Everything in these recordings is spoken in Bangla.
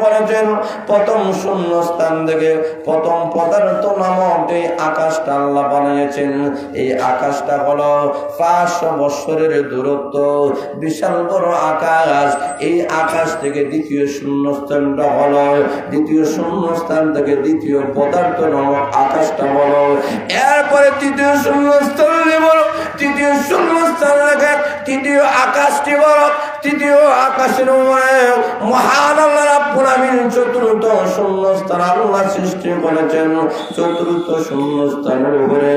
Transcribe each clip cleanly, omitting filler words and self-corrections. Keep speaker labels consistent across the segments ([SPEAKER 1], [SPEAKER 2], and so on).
[SPEAKER 1] করেছেন প্রথম শূন্য স্থান থেকে প্রথম পদার্থ নামক এই আকাশটা আল্লাহ বানিয়েছেন। এই আকাশটা হলো 500 বছরের দূরত্ব, বিশাল বড় আকাশ। এই আকাশ থেকে দ্বিতীয় শূন্য স্থানটা হলো, দ্বিতীয় শূন্য স্থান থেকে দ্বিতীয় পদার্থ নামক আকাশটা হলো, এরপরে তৃতীয় শূন্য স্থান বলো, তৃতীয় শূন্য স্থান লেখে তৃতীয় আকাশটি বলো, তৃতীয় আকাশের উপরে মহান আল্লাহ রাব্বুল আমিন চতুর্থ শূন্যস্থান আল্লাহ সৃষ্টি করেছেন। চতুর্থ শূন্যস্থানের উপরে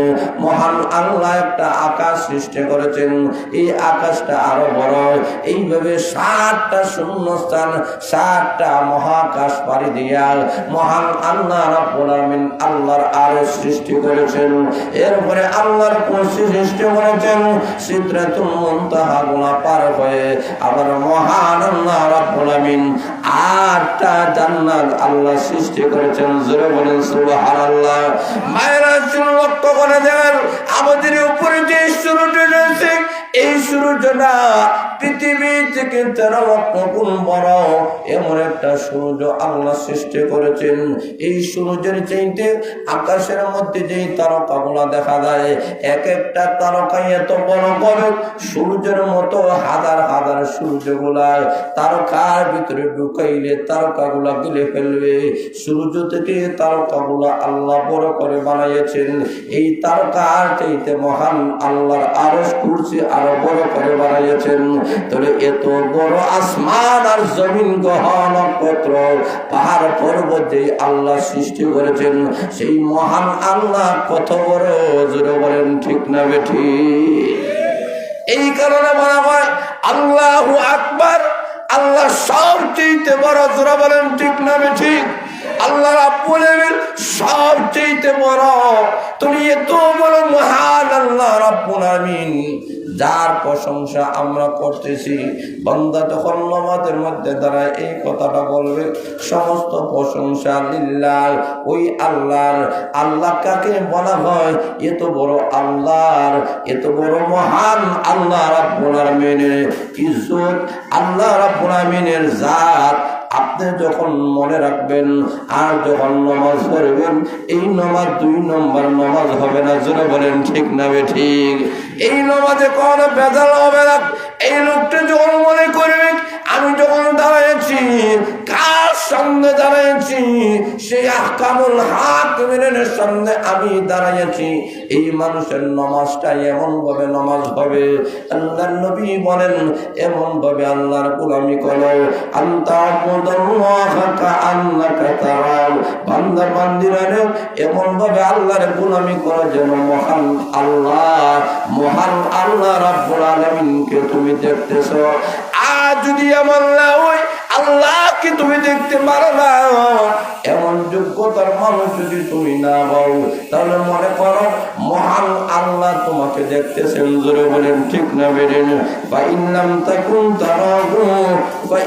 [SPEAKER 1] মহান আল্লাহ একটা আকাশ সৃষ্টি করেছেন। এই আকাশটা আরো বড়। এইভাবে 7টা শূন্যস্থান, 7টা মহাকাশ পাড়ি দিয়া মহান আল্লাহ রাব্বুল আমিন আল্লাহর আরশ সৃষ্টি করেছেন। এরপরে আল্লাহর কুরসি সৃষ্টি করেছেন। সিদরাতুল মুনতাহা গুলা পার হয়ে আবার মহান আল্লাহ রাব্বুল আমিন 8টা জান্নাত আল্লাহ সৃষ্টি করেছেন। জোরে বলেন সুবহানাল্লাহ। মায়েরা লক্ষ্য করে দেন আমাদের উপরে যে সূর্য রয়েছে, এই সূর্যটা পৃথিবী থেকে 13 লক্ষ গুণ বড়। এমন একটা সূর্য আল্লাহ সৃষ্টি করেছেন। এই সূর্যের চাইতে আকাশের মধ্যে যেই তারকাগুলা দেখা যায়, এক একটা তারকা এত বড় বড় সূর্যের মতো হাজার হাজার সূর্যগুলা তারকার ভিতরে ঢুকাইলে তারকাগুলা গিলে ফেলবে। সূর্য থেকে তারকাগুলা আল্লাহ বড় করে বানাইয়েছেন। এই তারকার চাইতে মহান আল্লাহর আরশ কুরসি আরো বড় করে বানাইয়েছেন। তাহলে এত বড় আসমান আর জমিন গ্রহ নক্ষত্র পাহাড় পর্বত যে আল্লাহ সৃষ্টি করেছেন, সেই মহান আল্লাহ কত বড়, জোরে বলেন ঠিক না বেঠিক? এই কারণে বলা হয় আল্লাহু আকবার, আল্লাহ সবচেয়ে বড়। জোরে বলেন ঠিক না বেঠিক? আল্লাহ রাব্বুল আমিন সবচেয়ে বড়। তুমি এত বড় মহান আল্লাহ রাব্বুল আমিন, যার প্রশংসা আমরা করতেছি। বান্দা যখন নামাজের মধ্যে দাঁড়ায় এই কথাটা বলবে, সমস্ত প্রশংসা লিল্লাহ, ওই আল্লাহর। আল্লাহ কাকে বলা হয়? এত বড় আল্লাহর, এত বড় মহান আল্লাহ রাব্বুল আমিনের ইজ্জত, আল্লাহ রাব্বুল আমিনের জাত আপনি যখন মনে রাখবেন আর যখন নামাজ পড়বেন, এই নামাজ 2 নম্বর নামাজ হবে না। জোরে বলেন ঠিক না বেঠিক? এই নামাজে কোনো ভেজাল হবে না। এই লোকটা যখন মনে করবে আমি যখন দাঁড়াইছি, কার সামনে দাঁড়াইছি? সেই আহকামুল হাকিমের সামনে আমি দাঁড়াইছি। এই মানুষের নামাজটা এমন ভাবে নামাজ হবে, আল্লাহর নবী বলেন এমন ভাবে আল্লাহর গোলামি করো, আনতা মুদাল্লাহা কাআন্নাকা তারাও। বান্দা বান্দিরা এমন ভাবে আল্লাহর গোলামি করো যেন মহান আল্লাহ রাব্বুল আলামিনকে তুমি দেখতেছো। আর যদি এমন না হয় আল্লাহকে তুমি দেখতে পারো না, এমন যোগ্যতার মানুষ যদি তুমি না হও, তাহলে মনে করো মহান আল্লাহ তোমাকে দেখতেছেন। জোরে বলেন ঠিক না বেরেন? বা ইন্নাম তাকুন তারাহু বা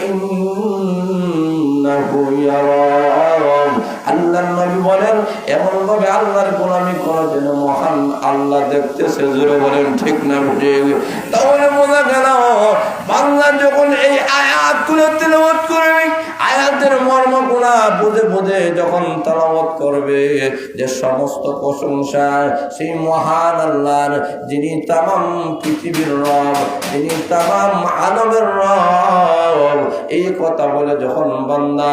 [SPEAKER 1] ইন্নাহু ইয়ারাক। আল্লাহর নবী বলেন এমন ভাবে আল্লাহর গোলামি করো যেন মহান আল্লাহ দেখতেছে। জোরে বলেন ঠিক না বেরেন? তাহলে বোঝা গেল বাংলা যখন এই আয়াতগুলো তেলাওয়াত করবে, আয়াতের মর্মগুলো বুঝে বুঝে যখন তেলাওয়াত করবে, যে সমস্ত প্রশংসা সেই মহান আল্লাহর, যিনি তামাম পৃথিবীর রব, যিনি তামাম আলমের রব। এই কথা বলে যখন বান্দা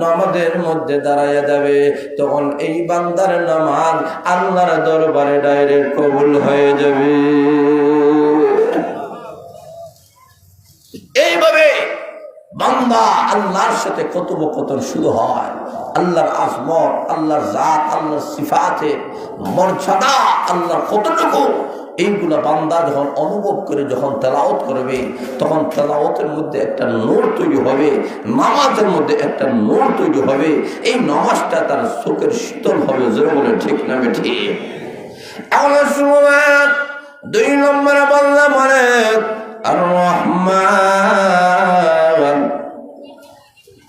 [SPEAKER 1] নামাজের মধ্যে দাঁড়াইয়া যাবে, তখন এই বান্দার নামাজ আল্লাহর দরবারে ডাইরেক্ট কবুল হয়ে যাবে। এইভাবে বান্দা আল্লাহর সাথে কথোপকথন শুরু হয়। আল্লাহর আজমত, আল্লাহর জাত, আল্লাহর সিফাতের মর্যাদা, আল্লাহর কতটুকু, এইগুলা বান্দা যখন অনুভব করে যখন তেলাওয়াত করবে, তখন তেলাওয়াতের মধ্যে একটা নূর তৈরি হবে, নামাজের মধ্যে একটা নূর তৈরি হবে। এই নামাজটা তার চোখের শীতল হবে। জোরে বলে ঠিক না বেঠিক? এমন সময় 2 নম্বরে বান্দা মানে আর রহমান,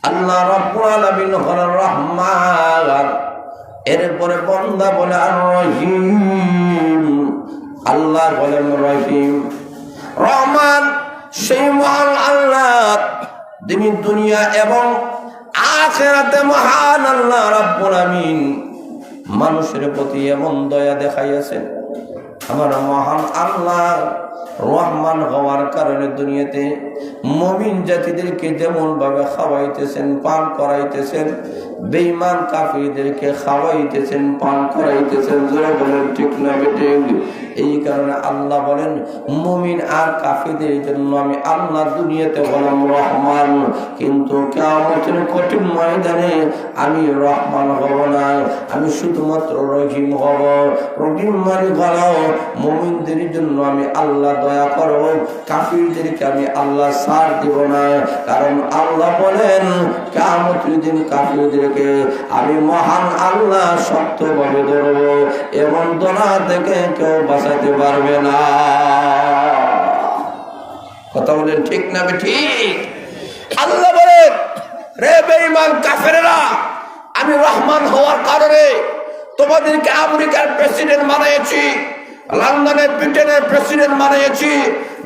[SPEAKER 1] আল্লাহ রাব্বুল আলামিন হলেন রহমান। এরপরে বান্দা বলে আর রহিম, আল্লাহ বলেন রহিম। রহমান সেই মহান আল্লাহ, যিনি দুনিয়া এবং আখিরাতে মহান আল্লাহ রাব্বুল আমিন মানুষের প্রতি এমন দয়া দেখাইয়াছেন। আমার মহান আল্লাহ রহমান হওয়ার কারণে দুনিয়াতে মুমিন জাতিদেরকে যেমন ভাবে খাওয়াইতেছেন, পান করাইতেছেন, বেঈমান কাফিরদেরকে খাওয়াইতেছেন, পান করাইতেছেন। যারা বলেন ঠিক না বেঠিক? এই কারণে আল্লাহ বলেন মুমিন আর কাফিরদের জন্য আমি আল্লাহ দুনিয়াতে হলাম রহমান, কিন্তু কিয়ামতের কঠিন ময়দানে আমি রহমান হব না, আমি শুধুমাত্র রহিম হব। রহিম মানে হলো মুমিনদের জন্য আমি আল্লাহ দয়া করব, কাফিরদেরকে আমি আল্লাহ ছাড় দিব না। কারণ আল্লাহ বলেন কিয়ামতের দিন কাফিরদেরকে আমি মহান আল্লাহ শক্তভাবে ধরব এবং দোনা থেকে কেউ বাঁচাতে পারবে না। কথা বলেন ঠিক না ঠিক? আল্লাহ বলেন রে বেঈমান কাফেরেরা, আমি রহমান হওয়ার কারণে তোমাদেরকে আমেরিকার প্রেসিডেন্ট বানিয়েছি, লন্ডনের ব্রিটেনের প্রেসিডেন্ট বানিয়েছি,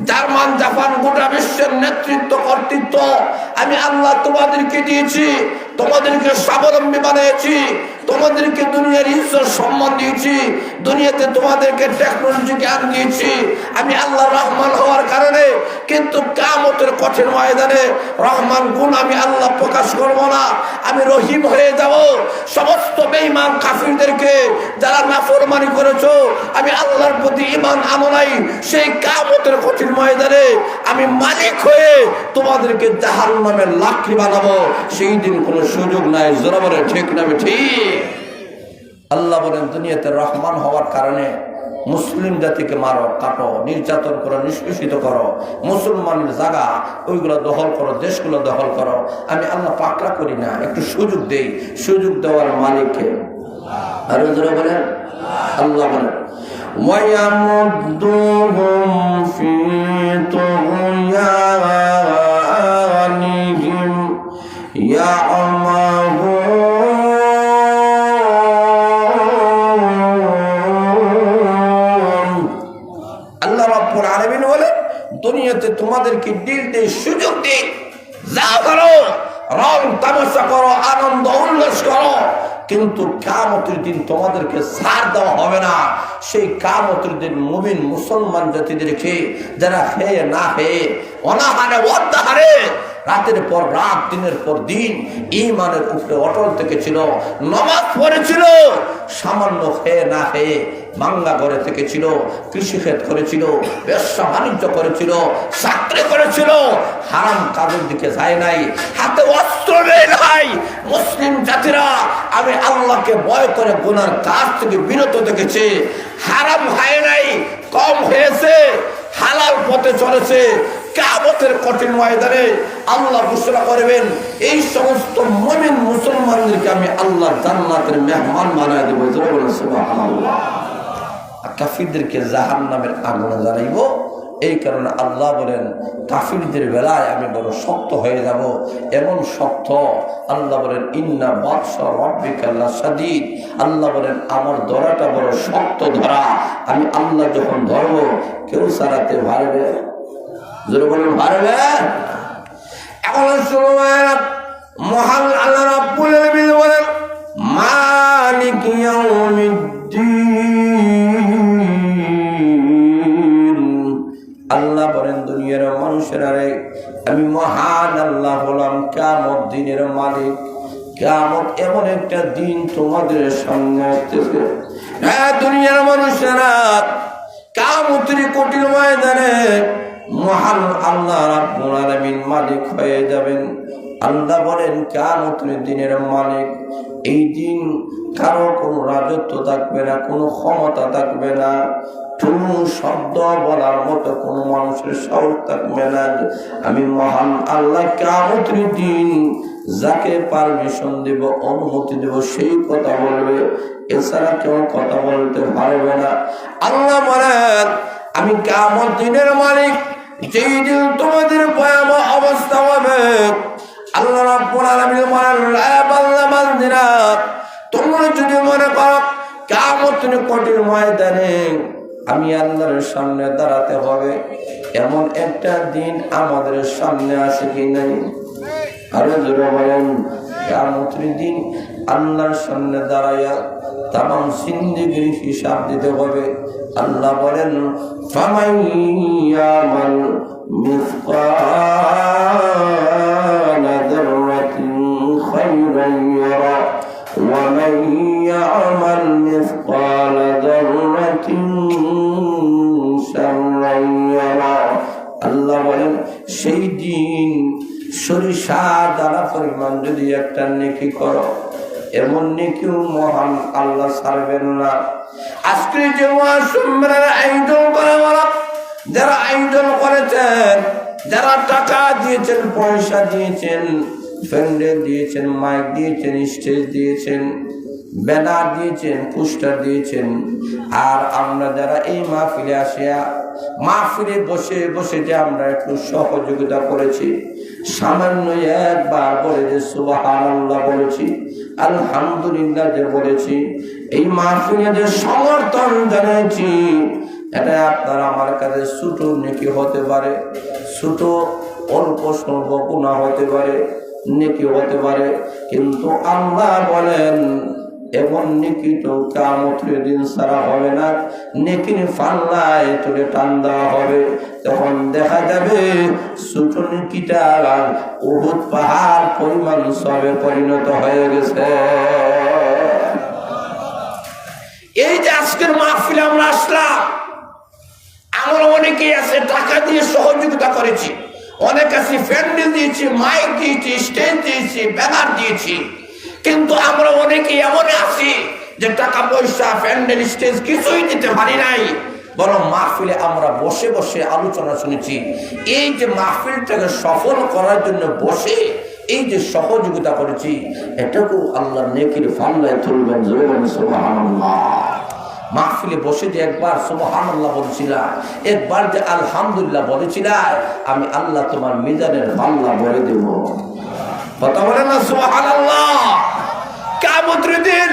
[SPEAKER 1] জার্মান জাপান গোটা বিশ্বের নেতৃত্ব কর্তৃত্ব আমি আল্লাহ তোমাদেরকে দিয়েছি, তোমাদেরকে স্বাবলম্বী বানিয়েছি, তোমাদেরকে দুনিয়ার ইজ্জত সম্মান দিয়েছি, দুনিয়াতে তোমাদেরকে টেকনোলজি জ্ঞান দিয়েছি আমি আল্লাহ রহমান হওয়ার কারণে। কিন্তু কিয়ামতের কঠিন ময়দানে রহমান গুণ আমি আল্লাহ প্রকাশ করব না, আমি রহিম হয়ে যাব। সমস্ত বেঈমান কাফিরদেরকে যারা নাফরমানি করেছো, আমি আল্লাহর প্রতি ঈমান আনো নাই, সেই কিয়ামতের কঠিন ময়দানে আমি মালিক হয়ে তোমাদেরকে জাহান্নামের লাকড়ি বানাবো। সেই দিন কোনো সুযোগ নাই। যারা বলে ঠিক না ঠিক? আল্লাহ বলেন দুনিয়াতে রহমান হওয়ার কারণে মুসলিম জাতিকে মারো, কাটো, নির্যাতন করো, নিষ্পেষিত করো, মুসলমানের জায়গা ওইগুলো দখল করো, দেশগুলো দখল করো। আমি আল্লাহ পাকড়া করি না, একটু সুযোগ দেই। সুযোগ দেওয়ার মালিককে আর যারা বলেন আল্লাহ বলেন ওয়ায়ামুদ্দুহুম ফি তুগয়ানিহিম ইয়ামাহুন। আল্লাহ রাব্বুল আলামিন বলেন দুনিয়াতে তোমাদেরকে দিল দিয়ে সুযোগ দিই, যা করো, রং তামাশা করো, আনন্দ উল্লাস করো, কিন্তু কিয়ামতের দিন তোমাদেরকে ছাড় দেওয়া হবে না। সেই কিয়ামতের দিন মুমিন মুসলমান জাতিদেরকে যারা খেয়ে না খেয়ে অনাহারে অর্ধাহারে রাতের পর রাত দিনের পর দিন ঈমানের উপরে অটল থেকেছিল, নামাজ পড়েছিল, সামান্য খেয়ে না খেয়ে মাঙ্গা ঘরে থেকেছিল, কৃষিক্ষেত করেছিল, ব্যবসা বাণিজ্য করেছিল, চাকরি করেছিল, হারাম কাজের দিকে যায় নাই, হাতে অস্ত্র নাই। মুসলিম জাতিরা আমি আল্লাহকে ভয় করে গুনার কাজ থেকে বিরত থেকেছে, হারাম খায় নাই, কম হয়েছে, হালাল পথে চলেছে। কিয়ামতের কঠিন ময়দানে আল্লাহ ঘোষণা করবেন এই সমস্ত মুমিন মুসলমানদেরকে আমি আল্লাহ জান্নাতের মেহমান বানায় দেবো। সুবহানাল্লাহ। কাফিরদেরকে জাহান্নামের আগুনে জ্বালাইব। এই কারণে আল্লাহ বলেন কাফিরদের বেলায় আমি বড় শক্ত হয়ে যাব, এমন শক্ত। আল্লাহ বলেন ইন্না বাতশা রাব্বিকা লাশাদীদ। আল্লাহ বলেন আমার ধরাটা বড় শক্ত ধরা। আমি আল্লাহ যখন ধরব কেউ সারাতে পারবে? জোরে বলেন পারবে? এখন শুনুন, মহান আল্লাহ রাব্বুল আলামিন বলেন মালিক ইয়াউমিদ্দিন। আল্লাহ বলেন দুনিয়ার মানুষেরা আমি মহান আল্লাহ হলাম কিয়ামত দিনের মালিক। কিয়ামত এমন একটা দিন তোমাদের সামনে আসতেছে, হ্যাঁ দুনিয়ার মানুষেরা কিয়ামতের কঠিন ময়দানে মহান আল্লাহ রাব্বুল আলামিন মালিক হয়ে যাবেন। আল্লাহ বলেন কিয়ামতের দিনের মালিক। এই দিন কারো কোনো রাজত্ব থাকবে না, কোনো ক্ষমতা থাকবে না, কোনো শব্দ বলার মতো কোনো মানুষের সাহস থাকবে না। আমি মহান আল্লাহ কিয়ামতের দিন যাকে পারমিশন দেব, অনুমতি দেব, সেই কথা বলবে, এছাড়া কেউ কথা বলতে পারবে না। আল্লাহ বলেন আমি কিয়ামত দিনের মালিক। যেই দিন তোমাদের ভয়াবহ অবস্থা হবে, আল্লাহ রাব্বুল আলামিন বলেন লা বান্দা বান্দিরা, তোমরা যদি মনে করো কিয়ামতের কঠিন ময়দানে আমি আল্লাহর সামনে দাঁড়াতে হবে, এমন একটা দিন আমাদের সামনে আসে কি নাই? আরো জোরে বলেন কিয়ামতের দিন আল্লাহর সামনে দাঁড়ায়া তামাম জিন্দেগির হিসাব দিতে হবে। আল্লাহ বলেন ফামান ইয়ামাল মিসকালা যাররাতিন খায়রান ইয়ারা ওয়া মান ইয়ামাল মিসকালা যাররাতিন শাররান ইয়ারা। আল্লাহ বলেন সেই দিন সরিষা দানা পরিমাণ যদি একটা নেকি করো, এমন নেকিও মহান আল্লাহ ছাড়বেন না। আজকে যে সম্মেলনের আয়োজন করা হলো, যারা আয়োজন করেছেন, যারা টাকা দিয়েছেন, পয়সা দিয়েছেন, প্যান্ডেল দিয়েছেন, মাইক দিয়েছেন, স্টেজ দিয়েছেন, ব্যানার দিয়েছেন, পোস্টার দিয়েছেন, আর আমরা যারা এই মাহফিলে আসিয়া মাহফিলে বসে বসে যে আমরা একটু সহযোগিতা করেছি, সামান্য একবার বলে যে সুবহানাল্লাহ বলেছি, আলহামদুলিল্লাহ যে বলেছি, এই মাহফিলে যে সমর্থন জানিয়েছি, এটা আপনার আমার কাছে ছোট নেকি হতে পারে, ছোট অল্প স্বল্প গুনাহ হতে পারে, নেকি হতে পারে, কিন্তু আল্লাহ বলেন এমন নেকি তো কিয়ামতের দিন ছাড়া হবে না। নেকির পাল্লায় তুলে টান দেওয়া হবে, তখন দেখা যাবে ছোট নেকিটা উহুদ পাহাড় পরিমাণ সবে পরিণত হয়ে গেছে। এই যে আজকের মাহফিলে আমরা আসলাম, আমরা অনেকেই আছে টাকা দিয়ে সহযোগিতা করেছি, অনেক আছে প্যান্ডেল দিয়েছি, মাইক দিয়েছি, স্টেজ দিয়েছি, ব্যানার দিয়েছি, কিন্তু আমরা অনেকে এমন আছি যে টাকা পয়সা প্যান্ডেল স্টেজ কিছুই দিতে পারি নাই, বরং মাহফিলে আমরা বসে বসে আলোচনা শুনেছি। এই যে মাহফিলটাকে সফল করার জন্য বসে এই যে সহযোগিতা করেছি, এটাকে আল্লাহ নেকির পাল্লায় তুলবেন। সুবহানাল্লাহ। মাহফিলে বসে যে একবার সুবহানাল্লাহ বলেছিলা, একবার যে আলহামদুলিল্লাহ বলেছিলা, আমি আল্লাহ তোমার মিজানের পাল্লা ভরে দেব। কথা বলেন না সুবহানাল্লাহ। কিয়ামতের দিন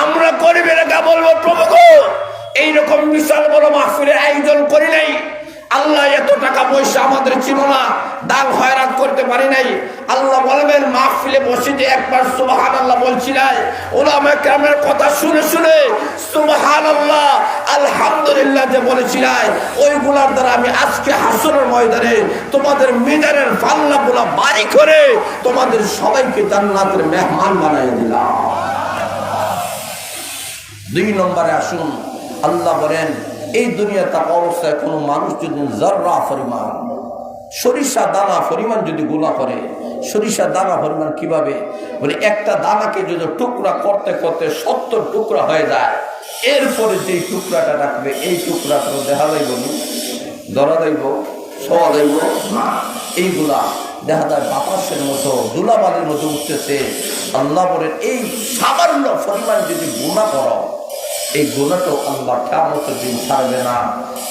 [SPEAKER 1] আমরা গরিবের কা বলবো, প্রভু গো, এইরকম বিশাল বড় মাহফিলের আয়োজন করি নাই, আল্লাহ এত টাকা পয়সা আমাদের ছিল না, দান খয়রাত করতে পারি নাই। আল্লাহ বলবেন মাহফিলে বসে যে একবার সুবহানাল্লাহ বলছিলেন, উলামায়ে কেরামের কথা শুনে শুনে সুবহানাল্লাহ আলহামদুলিল্লাহ যে বলেছিলেন, ওইগুলার দ্বারা আমি আজকে হাসরের ময়দানে তোমাদের মিজানের পাল্লাগুলো ভারী করে তোমাদের সবাইকে জান্নাতের মেহমান বানিয়ে দিলাম। 2 নম্বরে আসুন, আল্লাহ বলেন এই দুনিয়া থাকা অবস্থায় কোনো মানুষ যদি যাররা পরিমাণ, সরিষা দানা পরিমাণ যদি গুনাহ করে, সরিষা দানা পরিমাণ কিভাবে বলে, একটা দানাকে যদি টুকরা করতে করতে 70 টুকরা হয়ে যায়, এরপরে যেই টুকরাটা রাখবে এই টুকরাটা দেখা যাইব, ধরা যাইব, ছোঁয়া যাইব না, এইগুলা দেখা যায় বাতাসের মতো ধুলাবালির মতো উঠতেছে। আল্লাহ বলেন এই সামান্য পরিমাণ যদি গুনাহ করো, এই গুনাহটা আল্লাহ কিয়ামতের দিন ছাড়বে না।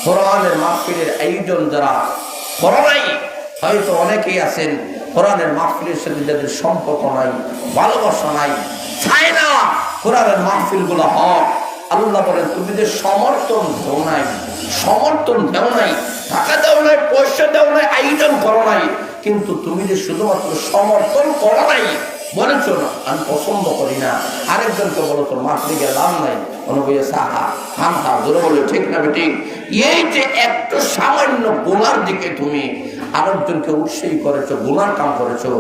[SPEAKER 1] কোরআনের মাহফিলের আয়োজন যারা করে নাই, হয়তো অনেকেই আছেন কোরআনের মাহফিলের সাথে যাদের সম্পর্ক নাই, ভালোবাসা নাই, চায় না কোরআনের মাহফিলগুলো হক, আল্লাহ বলেন তুমি যে সমর্থন দেও নাই, সমর্থন দেও নাই, টাকা দেও নাই, পয়সা দেও নাই, আয়োজন করো নাই, কিন্তু তুমি যে শুধুমাত্র সমর্থন করো নাই, বলেছ না আমি পছন্দ করি না, আরেকজনকে বলো তোর মাহফিলে গেলাম নাই, অনুভূতি সাহা হাম হা ধরে বলে ঠিক না ঠিক। এই যে একটু সামান্য গুনার দিকে তুমি আরেকজনকে উৎসাহী করেছো, গুনার কাম করেছো,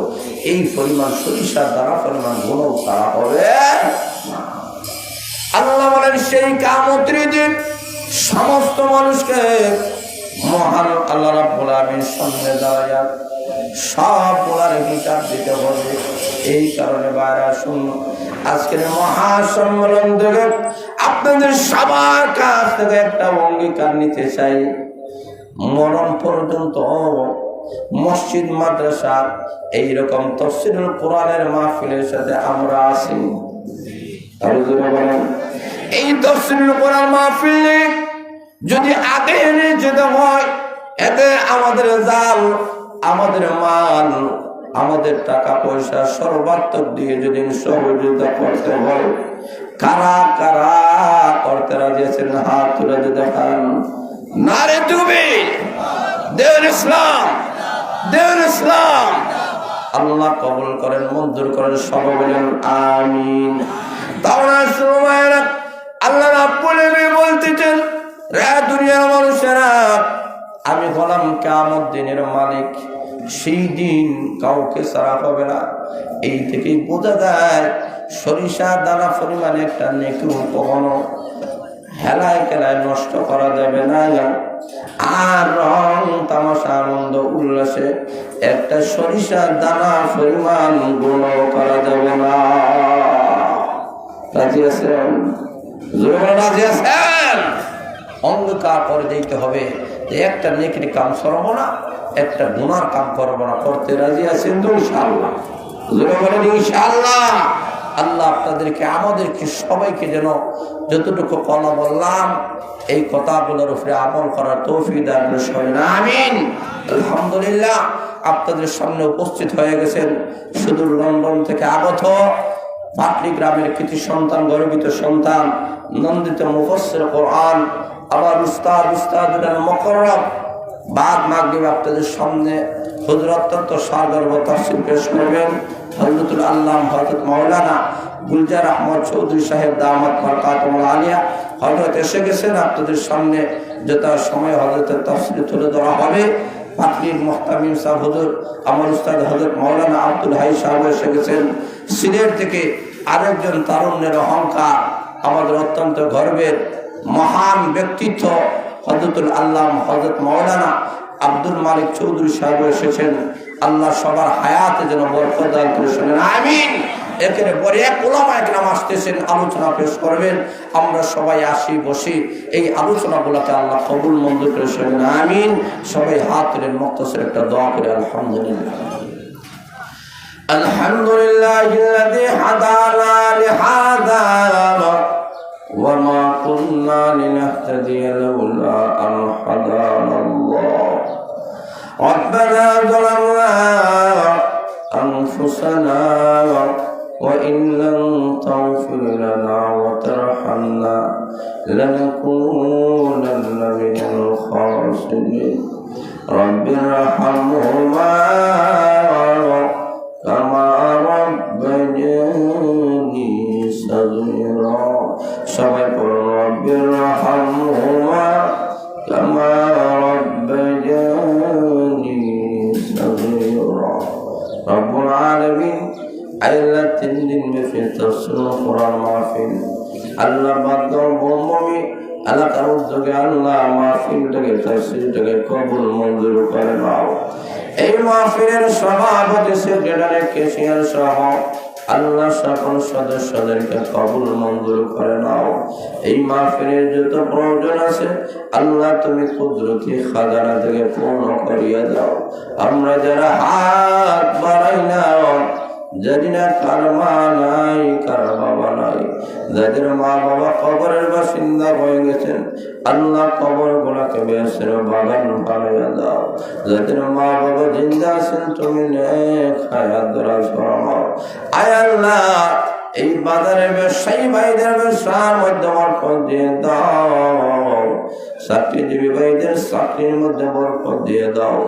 [SPEAKER 1] এই পরিমাণ সরিষার দ্বারা পরিমাণ গুণও তারা হবে না। আল্লাহ বলেন সেই কিয়ামতের দিন সমস্ত মানুষকে মহান আল্লাহ রাব্বুল আলামিনের সামনে দাঁড়ায়া সব বলার হিসাব দিতে হবে। এই কারণে বাইরে আসুন, আজকের মহাসম্মেলন থেকে আপনাদের সবার কাছ থেকে একটা অঙ্গীকার নিতে চাই, মরণ পর্যন্ত মসজিদ মাদ্রাসা এইরকম তাফসীরুল কোরআনের মাহফিলের সাথে আমরা আছি। এই তাফসীরুল কোরআন মাহফিলে যদি আগে এনে যেতে হয়, এতে আমাদের জাল, আমাদের মাল, আমাদের টাকা পয়সা সর্বাত্মক দিয়ে যদি সহযোগিতা করতে হয়, কারা কারা করতে রাজি আছেন হাত তুলে দেখান। নারে তুমি দেওয়ার ইসলাম, দেওয়ার ইসলাম, আল্লাহ কবুল করেন, মঞ্জুর করেন, সবাই বলেন আমিন। তাহলে সময়ের আল্লাহ রাব্বুল আলামিন বলতেছেন, রে দুনিয়ার মানুষেরা, আমি হলাম কিয়ামত দিনের মালিক। সেই দিন কাউকে ছাড়া হবে না। এই থেকেই বোঝা যায় সরিষা দানা পরিমাণে একটা নেকি কখনো হেলায় খেলায় নষ্ট করা যাবে না। আর রং তামাশা আনন্দ উল্লাসে একটা সরিষা দানা পরিমাণ গুণ করা যাবে না। রাজি আছেন? রাজি আছেন? অন্ধকার করে দিতে হবে যে একটা নেকির কাম করবো না, একটা গুনার কাম করবো না। করতে রাজি আছেন তো? ইনশাআল্লাহ বলেন ইনশাআল্লাহ। আল্লাহ আপনাদেরকে আমাদেরকে সবাইকে যেন যতটুকু কথা বললাম এই কথাগুলোর উপরে আমল করার তৌফিক দান করেন, আমিন। আলহামদুলিল্লাহ, আপনাদের সামনে উপস্থিত হয়ে গেছেন সুদূর লন্ডন থেকে আগত পাটলি গ্রামের কৃতি সন্তান, গর্বিত সন্তান, নন্দিত মুফাসসির কোরআন, আমার উস্তাদুল মুকাররম। বাদ মাগরিব আপনাদের সামনে হুজুর অত্যন্ত সাগর্ব তাফসীর পেশ করবেন হযরতুল আল্লামা হযরত মাওলানা গুলজার আহমদ চৌধুরী সাহেব দামাত বরকাতুল আলিয়া। হযরত এসে গেছেন আপনাদের সামনে, যত সময় হযরতের তাফসীর তুলে ধরা হবে। পাটলির মুহতামিম সাহেব হুজুর আমার উস্তাদ হযরত মাওলানা আব্দুল হাই সাহেব এসে গেছেন। সিলেট থেকে আরেকজন তারুণ্যের অহংকার, আমাদের অত্যন্ত গর্বের মহান ব্যক্তিত্ব হযরতুল আল্লামা হযরত মাওলানা আব্দুল মালিক চৌধুরী সাহেব এসেছেন। আল্লাহ সবার হায়াতে যেন বরকত দান করে শোনেন, আমিন। একের পরে এক উলামা একরাম আসতেছেন, আলোচনা পেশ করবেন। আমরা সবাই আসি বসি, এই আলোচনাগুলোকে আল্লাহ কবুল মঞ্জুর করে শোনেন, আমিন। সবাই হাত তুলে মুক্তসর একটা দোয়া করে আলহামদুলিল্লাহ। আলহামদুলিল্লাহিল্লাযী হাদানা লিহাযা ওয়া মা কুন্না লিনাহতাদিয়া লাউলা আন হাদানাল্লাহ। ربنا ظلمنا أنفسنا وإن لم تغفر لنا وترحمنا لنكونن من الخاسرين رب ارحمهما كما ربياني صغيرا সবাই পড়ুন رب ارحمهما كما ربياني صغيرا رب العالمين আল্লাহ 3 দিন ব্যাপী তাফসীর কোরআন মাহফিল আল্লাহ বাদল ভূমি এলাকার উদ্যোগে আল্লাহ মাহফিলটাকে তাফসীরটাকে কবুল মঞ্জুর করে নাও। এই মাহফিলের সভাপতি সেক্রেটারি কেশিয়ার সহ আল্লাহ সকল সদস্যদেরকে কবুল মঞ্জুর করে নাও। এই মাহফিলের যত প্রয়োজন আছে আল্লাহ তুমি কুদরতি খাজানা থেকে পূর্ণ করিয়া দাও। আমরা যারা হাত বাড়াই না, জানি না কার মা নাই কার বাবা নাই, যাদের মা বাবা কবরের বাসিন্দা হয়ে গেছেন আল্লাহ কবর গুলাকে বেহেশতের বাগান বানাইয়া দাও। যাদের মা বাবা জিন্দা আছেন তুমি নেক হায়াত দরাজ ফরমাও। আয় আল্লাহ এই বাজারের ব্যবসায়ী ভাইদের ব্যবসার মধ্যে বরকত দিয়ে দাও। চাকরিজীবী ভাইদের চাকরির মধ্যে বরকত দিয়ে দাও।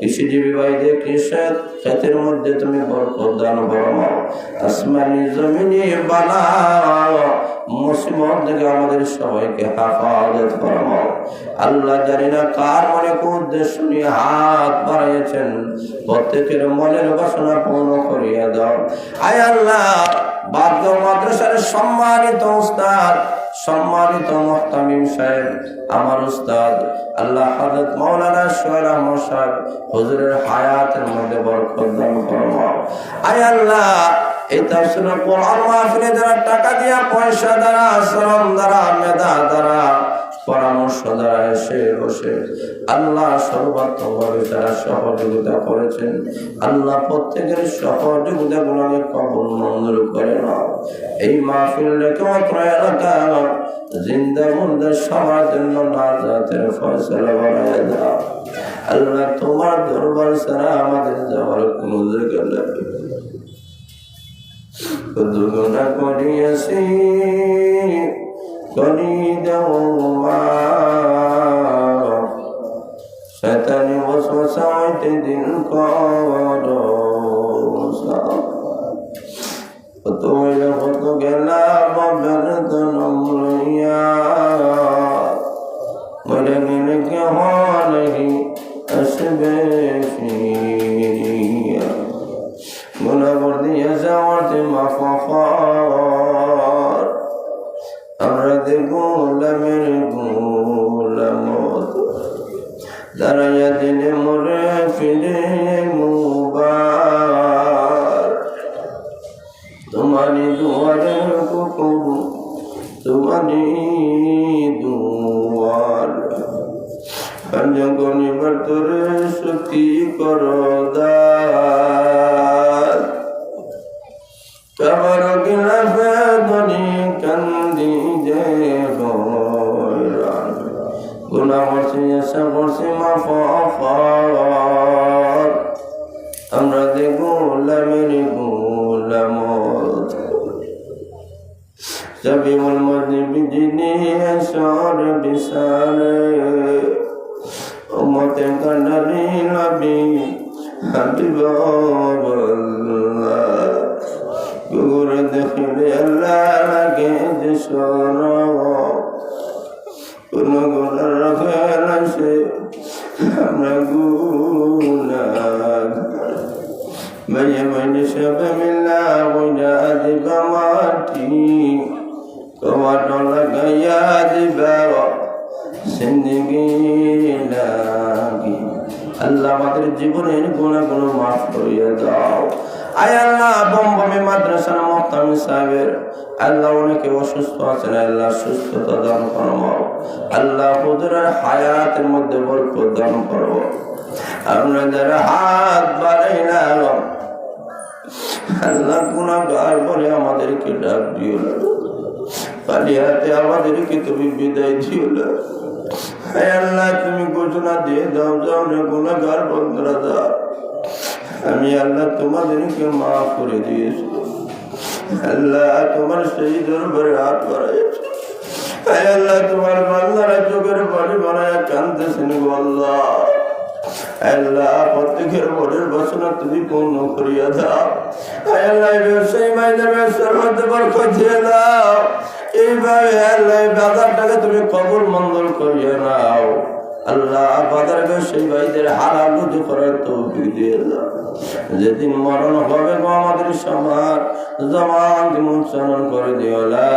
[SPEAKER 1] কৃষিজীবী ভাইদের কৃষক ক্ষেতের মধ্যে তুমি বরকত দান ফরমাও। আসমানি জমিনে বানাও, মুসিবত থেকে আমাদের সবাইকে হেফাজত ফরমাও। আল্লাহ জানি না কার মনে কোন উদ্দেশ্য নিয়ে হাত বাড়াইয়েছেন, প্রত্যেকের মনের বাসনা পূর্ণ করিয়া দাও। আয় আল্লাহ বাদ্য মাদ্রাসার সম্মানিত উস্তাদ, সম্মানিত মুহতামিম সাহেব, আমার উস্তাদ আল্লাহ হযরত মাওলানা সোহেল আহমদ সাহেব হুজুরের হায়াতের মধ্যে বরকত দান ফরমাও। আয় আল্লাহ এই তাফসীরুল কোরআন মাহফিলে যারা টাকা দিয়া, পয়সা দ্বারা, শ্রম দ্বারা, মেধা দ্বারা, পরামর্শ দ্বারা এসে বসে আল্লাহ সর্বাত্মকভাবে যারা সহযোগিতা করেছেন আল্লাহ প্রত্যেকের সহযোগিতা গুলোকে কবুল মঞ্জুর করে নাও। এই মাহফিলটাকে মাত্র এলাকা জিন্দা মুর্দা সবার জন্য নাজাতের ফয়সালা বানায় দাও। আল্লাহ তোমার দরবার ছাড়া আমাদের যাওয়ার কোনো জায়গা নেই। দুগুণা করিয়াছি করি দেও মা, শয়তানি ওয়াসওয়াসা হইতে দিন করো তুমি কত গেলা বাবার জনম লইয়া মরে গেলে কেহ নাহি আসবে ফিরিয়া গুনাহ দিয়ে যাওয়াতে মাফাফার আমরা দেখো গোলামের গোলামত দাঁড়াইয়া দিলে মরে ফিরে মুবার তোমারি দুয়ারে কুকুর তোমারি দুয়ার পঞ্চগণিবার তোরে শক্তি করো দার কাবার গিলাফে ধনি কান্দি যে গয়রান গুনাহ করছি এসে করছি মাফাফার আমরা দে গোলামের গোলামত জবিউল মদিবিনি আসর বিসারে উম্মতে কান্ডারি নবী হাবিবাল্লাহ গুরে দেখলে আল্লাহ লাগে যে সরব কোন গুনাহ রাখে না সে আমরা গুনাহ মাইয়া মাইনে সবে মিলা বইয়া দিবা মাটি তোমার লাগাইয়া দিবা জিন্দগি লাগি আল্লাহ আমাদের জীবনের গুনাহগুলো মাফ করিয়া দাও আয় আল্লাহ বমবমে মাদ্রাসার মুহতামিম সাহেবের আল্লাহ অনেকে অসুস্থ আছেন আল্লাহ সুস্থতা দান করো আল্লাহ হুজুরের হায়াতের মধ্যে বরকত দান করো আমরা যারা হাত বাড়াইলাম আল্লাহ গুনাহগার বলে আমাদেরকে ডাক দিও না খালি হাতে আমাদেরকে তুমি বিদায় দিও না আল্লাহ তুমি ঘোষণা দিয়ে দাও যাও না গুনাহগার বন্ধুরা দাও আমি আল্লাহ তোমাদেরকে মাফ করে দিয়েছি আল্লাহ তোমার সেই দরবারে হাত বাড়াইছি আল্লাহ তোমার বান্দারা চোখের পানি বানায় কাঁদতেছেন গো আল্লাহ আল্লাহ প্রত্যেকের মনের বাসনা তুমি পূর্ণ করিয়া দাও আল্লাহ ব্যবসায়ী ভাইদের ব্যবসার মধ্যে বরকত দিয়ে দাও এইভাবে আল্লাহ বাজারটাকে তুমি কবুল মঙ্গল করিয়া নাও আল্লাহ বাজার ব্যবসায়ী ভাইদের হালাল রুজি করার তৌফিক দিয়ে দাও যেদিন মরণ হবে গো আমাদের সবার জবান উচ্চারণ করে দিও লা